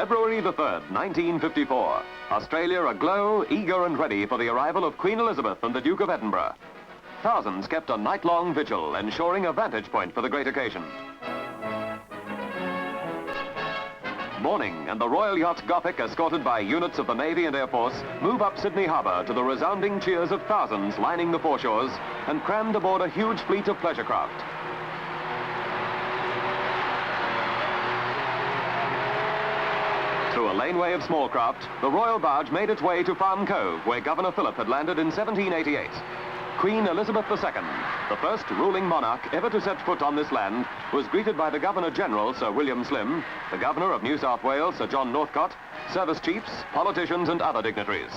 February the 3rd, 1954. Australia aglow, eager and ready for the arrival of Queen Elizabeth and the Duke of Edinburgh. Thousands kept a night-long vigil, ensuring a vantage point for the great occasion. Morning, and the Royal Yacht Gothic, escorted by units of the Navy and Air Force, move up Sydney Harbour to the resounding cheers of thousands lining the foreshores and crammed aboard a huge fleet of pleasure craft. Through a laneway of small craft, the royal barge made its way to Farm Cove, where Governor Phillip had landed in 1788. Queen Elizabeth II, the first ruling monarch ever to set foot on this land, was greeted by the Governor-General, Sir William Slim, the Governor of New South Wales, Sir John Northcott, service chiefs, politicians and other dignitaries.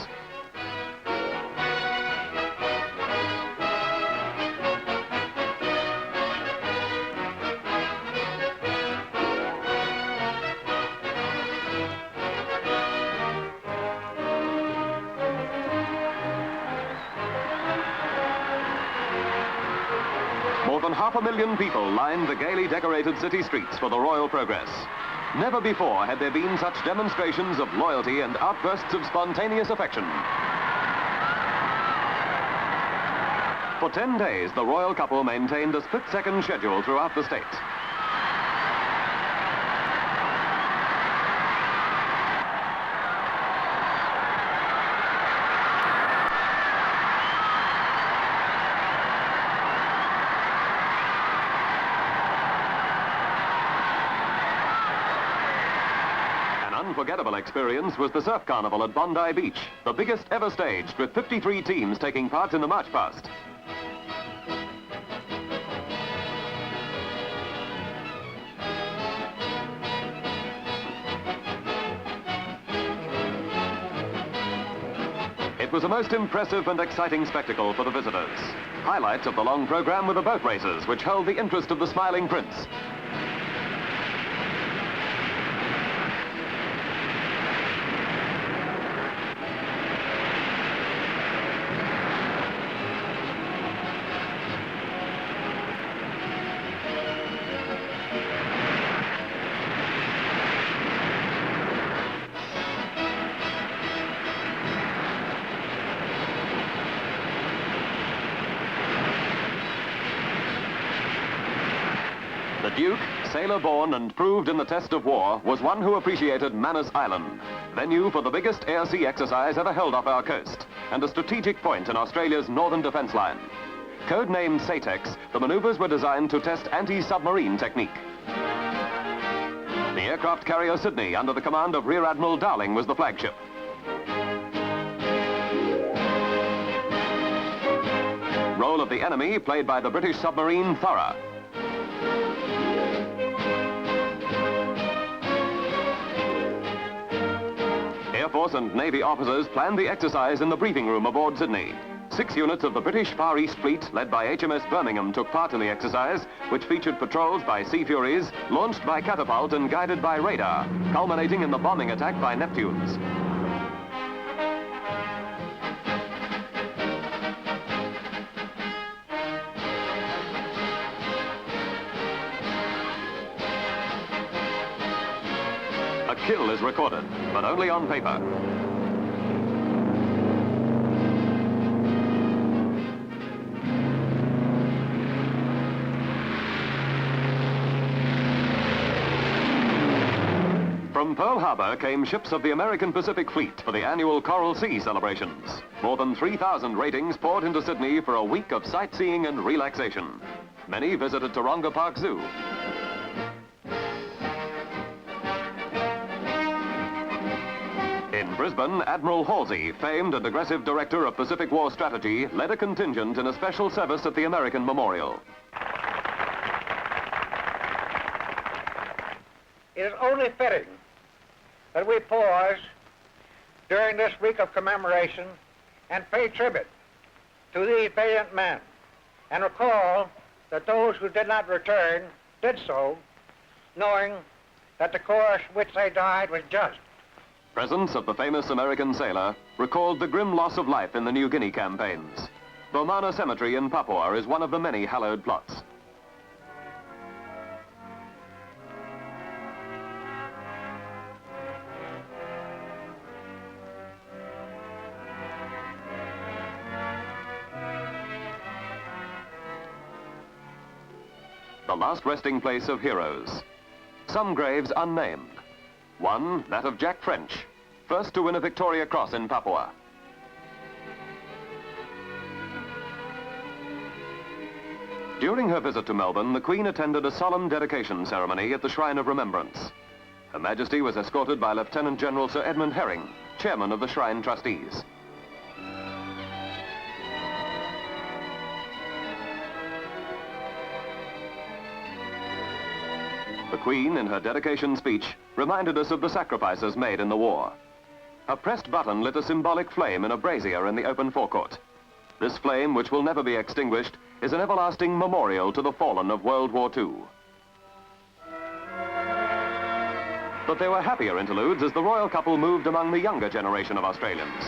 More than 500,000 people lined the gaily decorated city streets for the royal progress. Never before had there been such demonstrations of loyalty and outbursts of spontaneous affection. For 10 days, the royal couple maintained a split-second schedule throughout the state. Unforgettable experience was the surf carnival at Bondi Beach, the biggest ever staged, with 53 teams taking part in the march past. It was a most impressive and exciting spectacle for the visitors. Highlights of the long program were the boat races, which held the interest of the smiling prince. The Duke, sailor-born and proved in the test of war, was one who appreciated Manus Island, venue for the biggest air-sea exercise ever held off our coast, and a strategic point in Australia's northern defence line. Codenamed SATEX, the manoeuvres were designed to test anti-submarine technique. The aircraft carrier Sydney, under the command of Rear Admiral Dowling, was the flagship. Role of the enemy played by the British submarine Thorough. Air Force and Navy officers planned the exercise in the briefing room aboard Sydney. 6 units of the British Far East Fleet, led by HMS Birmingham, took part in the exercise, which featured patrols by Sea Furies, launched by catapult and guided by radar, culminating in the bombing attack by Neptunes. A kill is recorded, but only on paper. From Pearl Harbor came ships of the American Pacific Fleet for the annual Coral Sea celebrations. More than 3,000 ratings poured into Sydney for a week of sightseeing and relaxation. Many visited Taronga Park Zoo. In Brisbane, Admiral Halsey, famed and aggressive director of Pacific War strategy, led a contingent in a special service at the American Memorial. It is only fitting that we pause during this week of commemoration and pay tribute to these valiant men and recall that those who did not return did so knowing that the course which they died was just. Presence of the famous American sailor recalled the grim loss of life in the New Guinea campaigns. Bomana Cemetery in Papua is one of the many hallowed plots. the last resting place of heroes. Some graves unnamed. One, that of Jack French, first to win a Victoria Cross in Papua. During her visit to Melbourne, the Queen attended a solemn dedication ceremony at the Shrine of Remembrance. Her Majesty was escorted by Lieutenant General Sir Edmund Herring, Chairman of the Shrine Trustees. The Queen, in her dedication speech, reminded us of the sacrifices made in the war. A pressed button lit a symbolic flame in a brazier in the open forecourt. This flame, which will never be extinguished, is an everlasting memorial to the fallen of World War II. But there were happier interludes as the royal couple moved among the younger generation of Australians.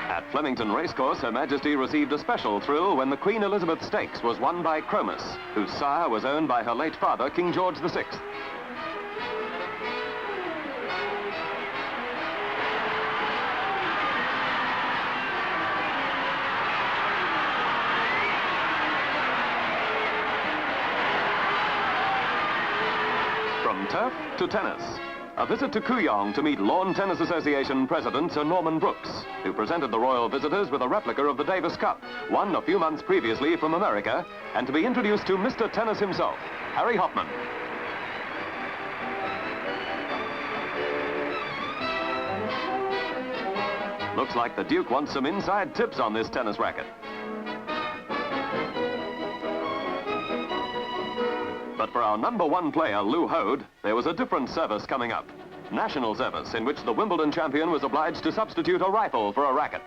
At Flemington Racecourse, Her Majesty received a special thrill when the Queen Elizabeth Stakes was won by Cromus, whose sire was owned by her late father, King George VI. From turf to tennis. A visit to Kooyong to meet Lawn Tennis Association President Sir Norman Brooks, who presented the royal visitors with a replica of the Davis Cup, won a few months previously from America, and to be introduced to Mr. Tennis himself, Harry Hoffman. Looks like the Duke wants some inside tips on this tennis racket. But for our #1 player, Lou Hode, there was a different service coming up. National service, in which the Wimbledon champion was obliged to substitute a rifle for a racket.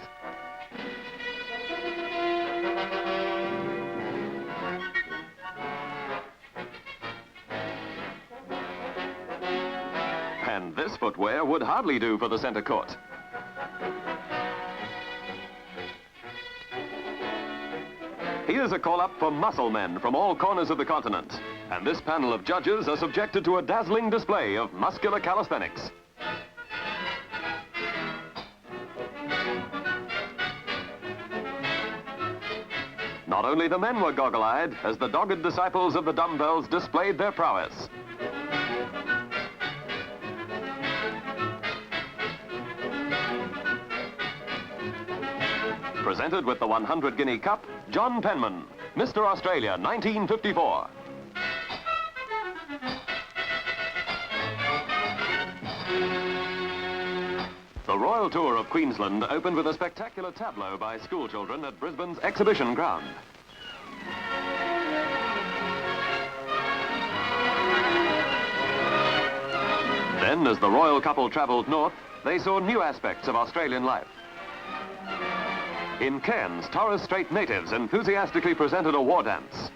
And this footwear would hardly do for the centre court. Here's a call-up for muscle men from all corners of the continent. And this panel of judges are subjected to a dazzling display of muscular calisthenics. Not only the men were goggle-eyed, as the dogged disciples of the dumbbells displayed their prowess. Presented with the 100 Guinea Cup, John Penman, Mr. Australia, 1954. The Royal Tour of Queensland opened with a spectacular tableau by schoolchildren at Brisbane's exhibition ground. Then, as the royal couple travelled north, they saw new aspects of Australian life. In Cairns, Torres Strait natives enthusiastically presented a war dance.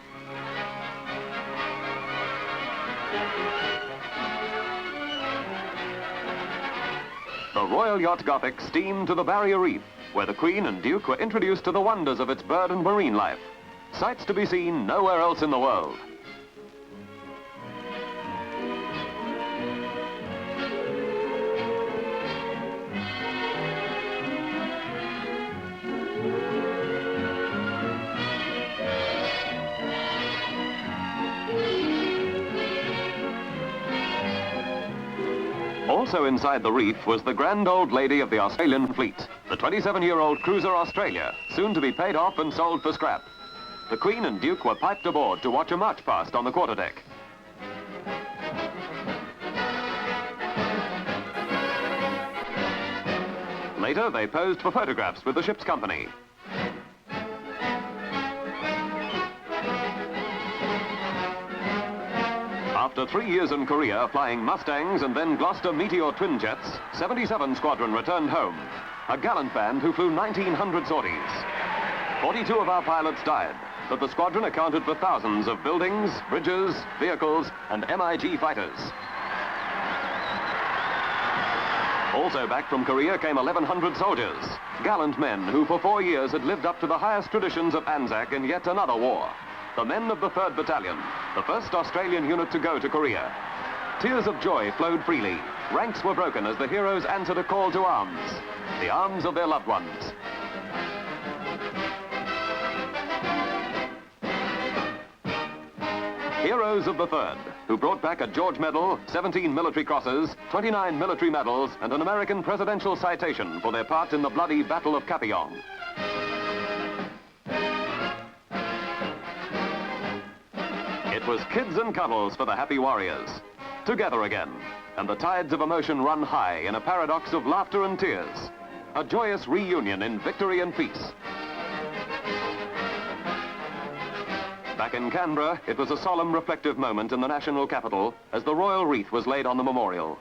The Royal Yacht Gothic steamed to the Barrier Reef, where the Queen and Duke were introduced to the wonders of its bird and marine life. Sights to be seen nowhere else in the world. Also inside the reef was the grand old lady of the Australian fleet, the 27-year-old cruiser Australia, soon to be paid off and sold for scrap. The Queen and Duke were piped aboard to watch a march past on the quarterdeck. Later, they posed for photographs with the ship's company. After 3 years in Korea flying Mustangs and then Gloucester Meteor twin jets, 77 Squadron returned home, a gallant band who flew 1,900 sorties. 42 of our pilots died, but the squadron accounted for thousands of buildings, bridges, vehicles, and MiG fighters. Also back from Korea came 1,100 soldiers, gallant men who for 4 years had lived up to the highest traditions of Anzac in yet another war. The men of the 3rd Battalion, the first Australian unit to go to Korea. tears of joy flowed freely. Ranks were broken as the heroes answered a call to arms. The arms of their loved ones. Heroes of the 3rd, who brought back a George Medal, 17 military crosses, 29 military medals, and an American presidential citation for their part in the bloody Battle of Capillon. It was kids and cuddles for the happy warriors. Together again, and the tides of emotion run high in a paradox of laughter and tears. A joyous reunion in victory and peace. Back in Canberra, it was a solemn, reflective moment in the national capital as the royal wreath was laid on the memorial.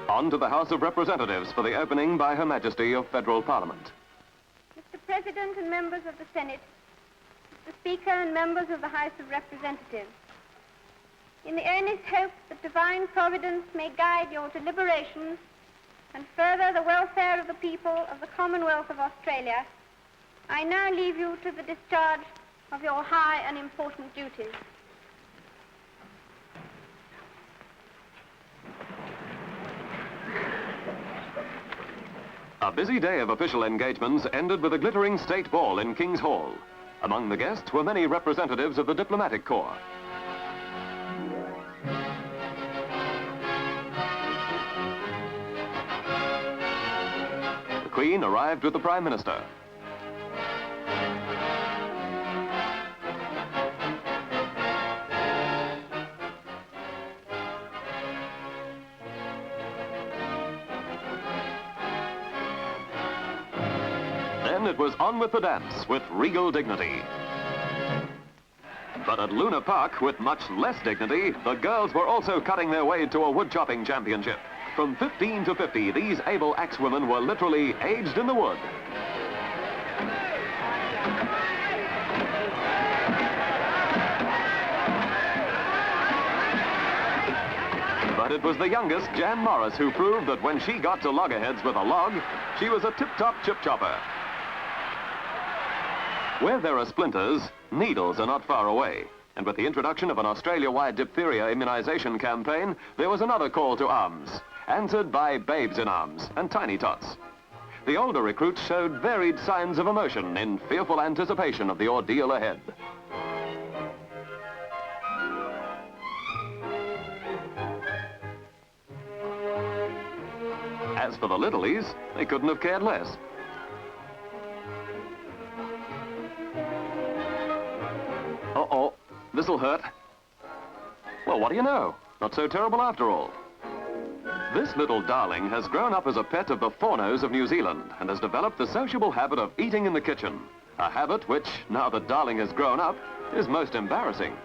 On to the House of Representatives for the opening by Her Majesty of Federal Parliament. Mr. President and members of the Senate, Mr. Speaker and members of the House of Representatives, in the earnest hope that divine providence may guide your deliberations and further the welfare of the people of the Commonwealth of Australia, I now leave you to the discharge of your high and important duties. A busy day of official engagements ended with a glittering state ball in King's Hall. Among the guests were many representatives of the diplomatic corps. The Queen arrived with the Prime Minister. Then it was on with the dance with regal dignity. But at Luna Park, with much less dignity, the girls were also cutting their way to a wood chopping championship. From 15 to 50, these able axewomen were literally aged in the wood. But it was the youngest, Jan Morris, who proved that when she got to loggerheads with a log, she was a tip-top chip chopper. Where there are splinters, needles are not far away. And with the introduction of an Australia-wide diphtheria immunization campaign, there was another call to arms, answered by babes in arms and tiny tots. The older recruits showed varied signs of emotion in fearful anticipation of the ordeal ahead. As for the littlies, they couldn't have cared less. Uh-oh, this'll hurt. Well, what do you know? Not so terrible after all. This little darling has grown up as a pet of the faunos of New Zealand and has developed the sociable habit of eating in the kitchen. A habit which, now that darling has grown up, is most embarrassing.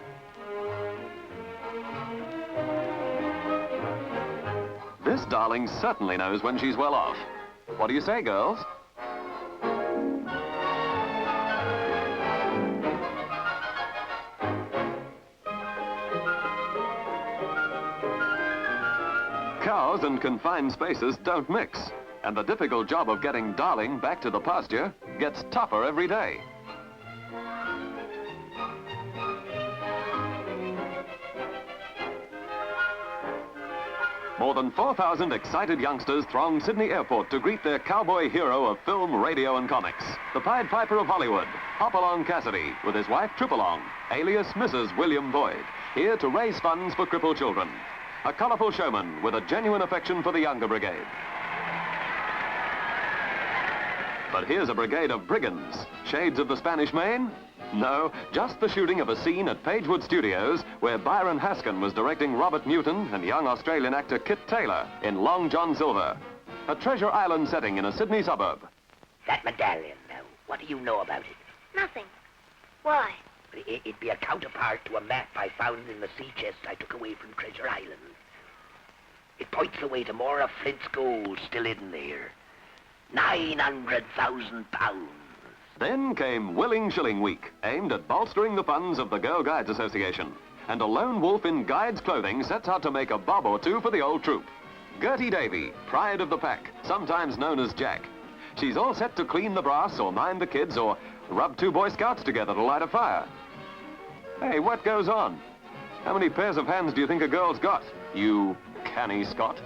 This darling certainly knows when she's well off. What do you say, girls? Cows and confined spaces don't mix, and the difficult job of getting darling back to the pasture gets tougher every day. More than 4,000 excited youngsters thronged Sydney Airport to greet their cowboy hero of film, radio, and comics, the Pied Piper of Hollywood, Hopalong Cassidy, with his wife Tripalong, alias Mrs. William Boyd, here to raise funds for crippled children. A colourful showman with a genuine affection for the younger brigade. But here's a brigade of brigands. Shades of the Spanish Main? No, just the shooting of a scene at Pagewood Studios where Byron Haskin was directing Robert Newton and young Australian actor Kit Taylor in Long John Silver. A Treasure Island setting in a Sydney suburb. That medallion, now, what do you know about it? Nothing. Why? It'd be a counterpart to a map I found in the sea chest I took away from Treasure Island. It points the way to more of Flint's gold still hidden there. 900,000 pounds. Then came Willing Shilling Week, aimed at bolstering the funds of the Girl Guides Association. And a lone wolf in guide's clothing sets out to make a bob or two for the old troop. Gertie Davy, pride of the pack, sometimes known as Jack. She's all set to clean the brass or mind the kids or rub two Boy Scouts together to light a fire. Hey, what goes on? How many pairs of hands do you think a girl's got, you canny Scot?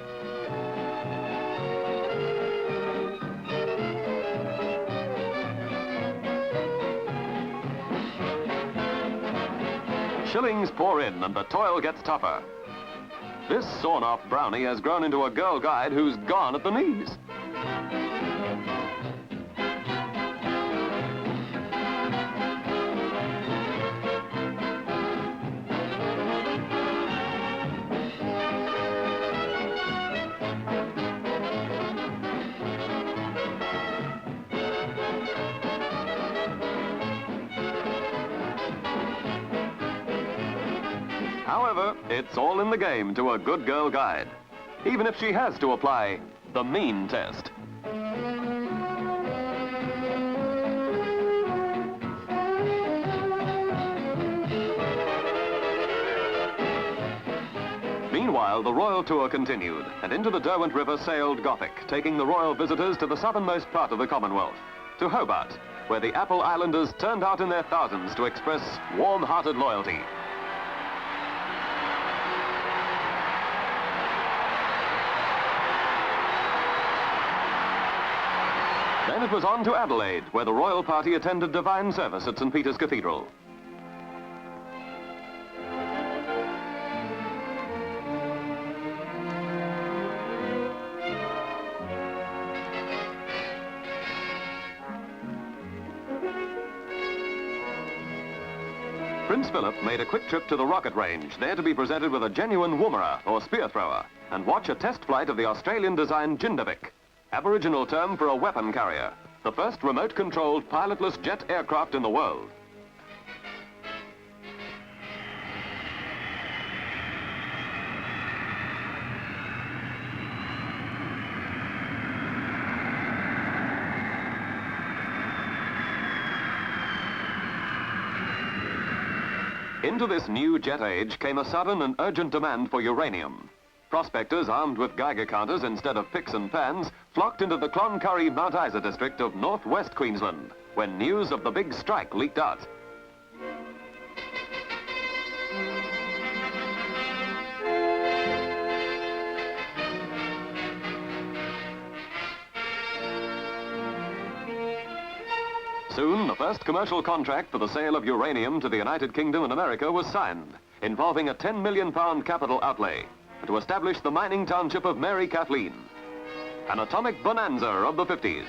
Shillings pour in and the toil gets tougher. This sawn-off brownie has grown into a girl guide who's gone at the knees. However, it's all in the game to a good girl guide, even if she has to apply the mean test. Meanwhile, the royal tour continued, and into the Derwent River sailed Gothic, taking the royal visitors to the southernmost part of the Commonwealth, to Hobart, where the Apple Islanders turned out in their thousands to express warm-hearted loyalty. Then it was on to Adelaide, where the royal party attended divine service at St. Peter's Cathedral. Prince Philip made a quick trip to the rocket range, there to be presented with a genuine woomera, or spear thrower, and watch a test flight of the Australian-designed Jindavic, Aboriginal term for a weapon carrier, the first remote-controlled pilotless jet aircraft in the world. Into this new jet age came a sudden and urgent demand for uranium. Prospectors armed with Geiger counters instead of picks and pans flocked into the Cloncurry Mount Isa district of northwest Queensland when news of the big strike leaked out. Soon, the first commercial contract for the sale of uranium to the United Kingdom and America was signed, involving a £10 million capital outlay to establish the mining township of Mary Kathleen, an atomic bonanza of the 50s.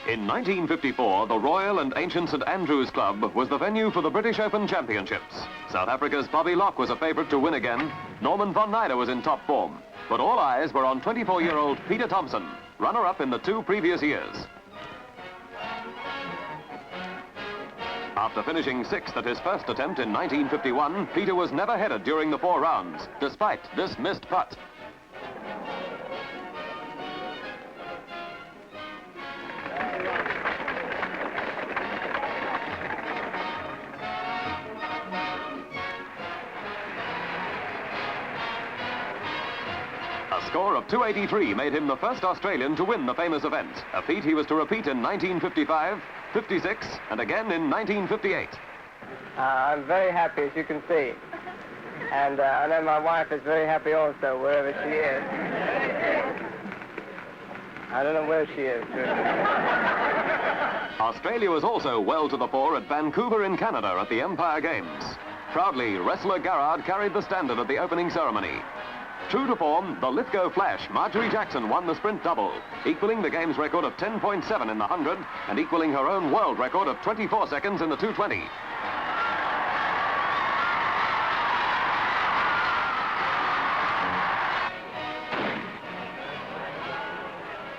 In 1954, the Royal and Ancient St Andrews Club was the venue for the British Open Championships. South Africa's Bobby Locke was a favourite to win again. Norman von Nyder was in top form. But all eyes were on 24-year-old Peter Thompson, runner-up in the 2 previous years. After finishing 6th at his first attempt in 1951, Peter was never headed during the 4 rounds, despite this missed putt. A score of 283 made him the first Australian to win the famous event, a feat he was to repeat in 1955, 56, and again in 1958. I'm very happy, as you can see. And I know my wife is very happy also, wherever she is. I don't know where she is. Australia was also well to the fore at Vancouver in Canada at the Empire Games. Proudly, wrestler Garrard carried the standard at the opening ceremony. True to form, the Lithgow Flash, Marjorie Jackson, won the sprint double, equaling the game's record of 10.7 in the 100 and equaling her own world record of 24 seconds in the 220.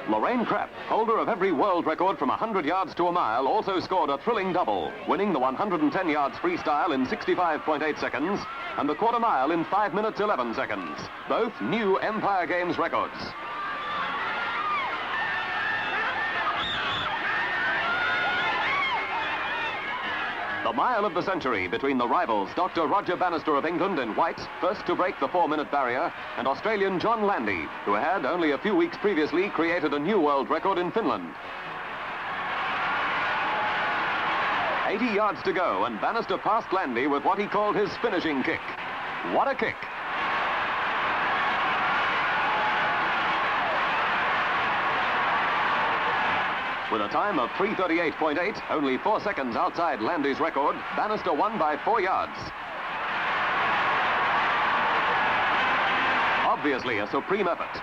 Lorraine Krapp, holder of every world record from 100 yards to a mile, also scored a thrilling double, winning the 110 yards freestyle in 65.8 seconds and the quarter mile in 5 minutes 11 seconds, both new Empire Games records. The mile of the century between the rivals Dr. Roger Bannister of England in white, first to break the 4-minute barrier, and Australian John Landy, who had only a few weeks previously created a new world record in Finland. 80 yards to go, and Bannister passed Landy with what he called his finishing kick. What a kick! With a time of 3:38.8, only 4 seconds outside Landy's record, Bannister won by 4 yards. Obviously a supreme effort.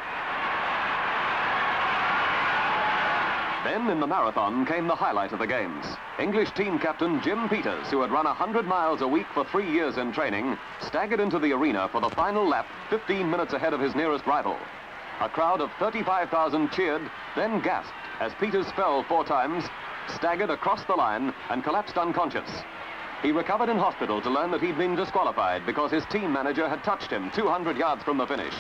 Then in the marathon came the highlight of the games. English team captain Jim Peters, who had run 100 miles a week for 3 years in training, staggered into the arena for the final lap 15 minutes ahead of his nearest rival. A crowd of 35,000 cheered, then gasped as Peters fell 4 times, staggered across the line and collapsed unconscious. He recovered in hospital to learn that he'd been disqualified because his team manager had touched him 200 yards from the finish.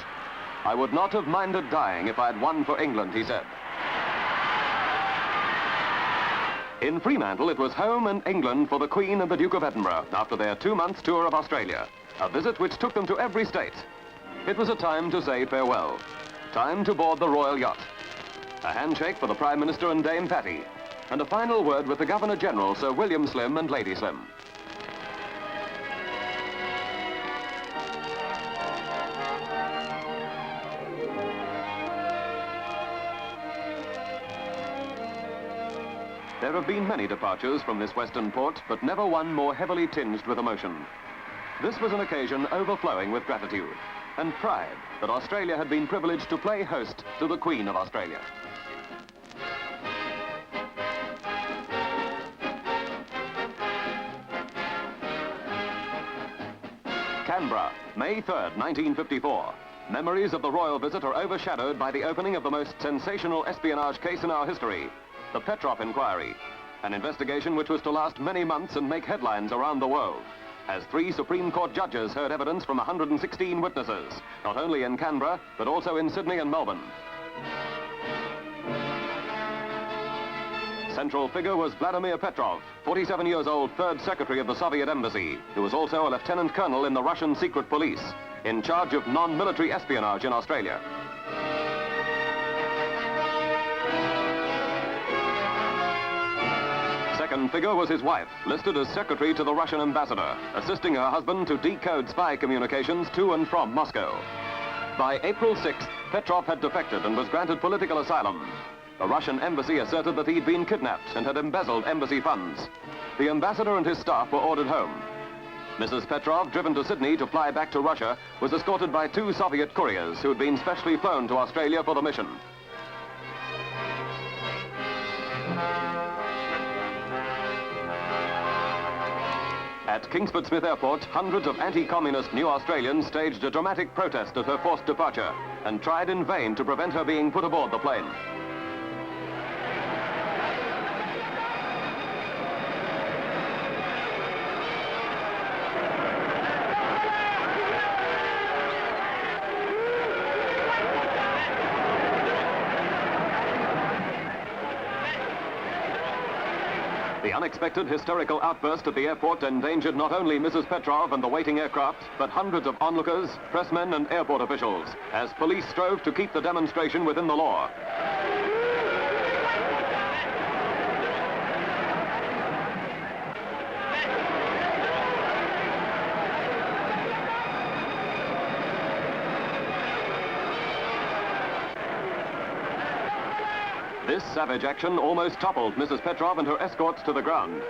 "I would not have minded dying if I'd won for England," he said. In Fremantle, it was home and England for the Queen and the Duke of Edinburgh after their 2-month tour of Australia, a visit which took them to every state. It was a time to say farewell, time to board the royal yacht. A handshake for the Prime Minister and Dame Patty, and a final word with the Governor-General, Sir William Slim and Lady Slim. There have been many departures from this western port, but never one more heavily tinged with emotion. This was an occasion overflowing with gratitude and pride that Australia had been privileged to play host to the Queen of Australia. Canberra, May 3rd, 1954. Memories of the royal visit are overshadowed by the opening of the most sensational espionage case in our history, the Petrov inquiry, an investigation which was to last many months and make headlines around the world, as 3 Supreme Court judges heard evidence from 116 witnesses, not only in Canberra, but also in Sydney and Melbourne. Central figure was Vladimir Petrov, 47 years old, 3rd Secretary of the Soviet Embassy, who was also a Lieutenant Colonel in the Russian Secret Police, in charge of non-military espionage in Australia. Second figure was his wife, listed as secretary to the Russian ambassador, assisting her husband to decode spy communications to and from Moscow. By April 6th, Petrov had defected and was granted political asylum. The Russian embassy asserted that he'd been kidnapped and had embezzled embassy funds. The ambassador and his staff were ordered home. Mrs. Petrov, driven to Sydney to fly back to Russia, was escorted by 2 Soviet couriers who had been specially flown to Australia for the mission. At Kingsford Smith Airport, hundreds of anti-communist New Australians staged a dramatic protest at her forced departure and tried in vain to prevent her being put aboard the plane. The unexpected hysterical outburst at the airport endangered not only Mrs. Petrov and the waiting aircraft, but hundreds of onlookers, pressmen and airport officials, as police strove to keep the demonstration within the law. This savage action almost toppled Mrs. Petrov and her escorts to the ground.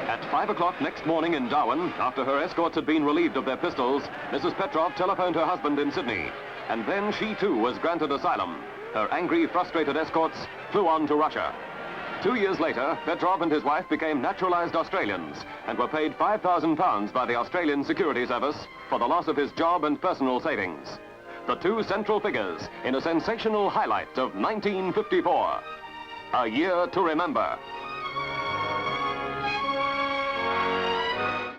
At 5 o'clock next morning in Darwin, after her escorts had been relieved of their pistols, Mrs. Petrov telephoned her husband in Sydney, and then she too was granted asylum. Her angry, frustrated escorts flew on to Russia. 2 years later, Petrov and his wife became naturalized Australians and were paid £5,000 by the Australian Security Service for the loss of his job and personal savings. The 2 central figures in a sensational highlight of 1954. A year to remember.